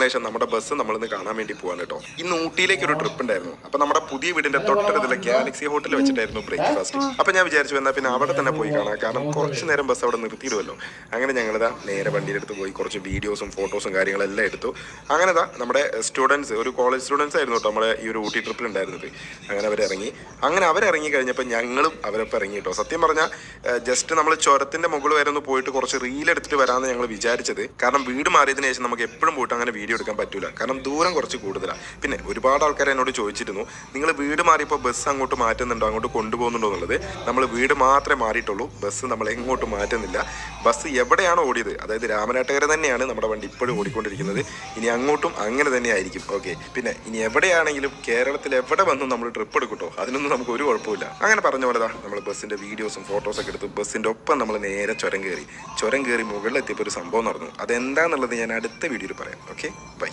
ശേഷം നമ്മുടെ ബസ് നമ്മളിന്ന് കാണാൻ വേണ്ടി പോകാൻ കേട്ടോ. ഇന്ന് ഊട്ടിയിലേക്ക് ഒരു ട്രിപ്പ് ഉണ്ടായിരുന്നു. അപ്പൊ നമ്മുടെ പുതിയ വീടിന്റെ തൊട്ടടുത്തുള്ള ഗാലക്സി ഹോട്ടലിൽ വെച്ചിട്ടായിരുന്നു ബ്രേക്ക്ഫാസ്റ്റ്. അപ്പൊ ഞാൻ വിചാരിച്ചു എന്നാൽ പിന്നെ അവിടെ തന്നെ പോയി കാണാം, കാരണം കുറച്ച് നേരം ബസ് അവിടെ നിർത്തിയിടുമല്ലോ. അങ്ങനെ ഞങ്ങളിതാ നേരെ വണ്ടിയുടെ അടുത്ത് പോയി കുറച്ച് വീഡിയോസും ഫോട്ടോസും കാര്യങ്ങളെല്ലാം എടുത്തു. അങ്ങനെ നമ്മുടെ സ്റ്റുഡൻസ്, ഒരു കോളേജ് സ്റ്റുഡൻസ് ആയിരുന്നു കേട്ടോ നമ്മുടെ ഈ ഒരു ഊട്ടി ട്രിപ്പിൽ ഉണ്ടായിരുന്നത്. അങ്ങനെ അവരിറങ്ങി കഴിഞ്ഞപ്പോൾ ഞങ്ങളും അവരൊപ്പം ഇറങ്ങി കേട്ടോ. സത്യം പറഞ്ഞാൽ ജസ്റ്റ് നമ്മൾ ചുരത്തിന്റെ മുകളിൽ വരെ ഒന്ന് പോയിട്ട് കുറച്ച് റീലെടുത്തിട്ട് വരാമെന്ന് ഞങ്ങൾ വിചാരിച്ചത്. കാരണം വീട് മാറിയതിനു ശേഷം നമുക്ക് എപ്പോഴും പോയിട്ട് അങ്ങനെ വീഡിയോ എടുക്കാൻ പറ്റൂല, കാരണം ദൂരം കുറച്ച് കൂടുതലാണ്. പിന്നെ ഒരുപാട് ആൾക്കാർ എന്നോട് ചോദിച്ചിരുന്നു, നിങ്ങൾ വീട് മാറിയപ്പോൾ ബസ് അങ്ങോട്ട് മാറ്റുന്നുണ്ടോ, അങ്ങോട്ട് കൊണ്ടുപോകുന്നുണ്ടോ എന്നുള്ളത്. നമ്മൾ വീട് മാത്രമേ മാറിയിട്ടുള്ളൂ, ബസ് നമ്മൾ എങ്ങോട്ട് മാറ്റുന്നില്ല. ബസ് എവിടെയാണോ ഓടിയത്, അതായത് രാമനാട്ടുകര തന്നെയാണ് നമ്മുടെ വണ്ടി ഇപ്പോഴും ഓടിക്കൊണ്ടിരിക്കുന്നത്. ഇനി അങ്ങോട്ടും അങ്ങനെ തന്നെ ആയിരിക്കും. ഓക്കെ, പിന്നെ ഇനി എവിടെയാണെങ്കിലും കേരളത്തിൽ എവിടെ വന്നും നമ്മൾ ട്രിപ്പ് എടുക്കട്ടോ, അതിനൊന്നും നമുക്ക് ഒരു കുഴപ്പമില്ല. അങ്ങനെ പറഞ്ഞ പോലെ നമ്മൾ ബസ്സിന്റെ വീഡിയോസും ഫോട്ടോസൊക്കെ എടുത്ത് ബസ്സിന്റെ ഒപ്പം നമ്മൾ നേരെ ചുരം കയറി മുകളിലെത്തിയപ്പോൾ ഒരു സംഭവം നടന്നു. അതെന്താന്നുള്ളത് ഞാൻ അടുത്ത വീഡിയോയിൽ പറയാം. Okay, by.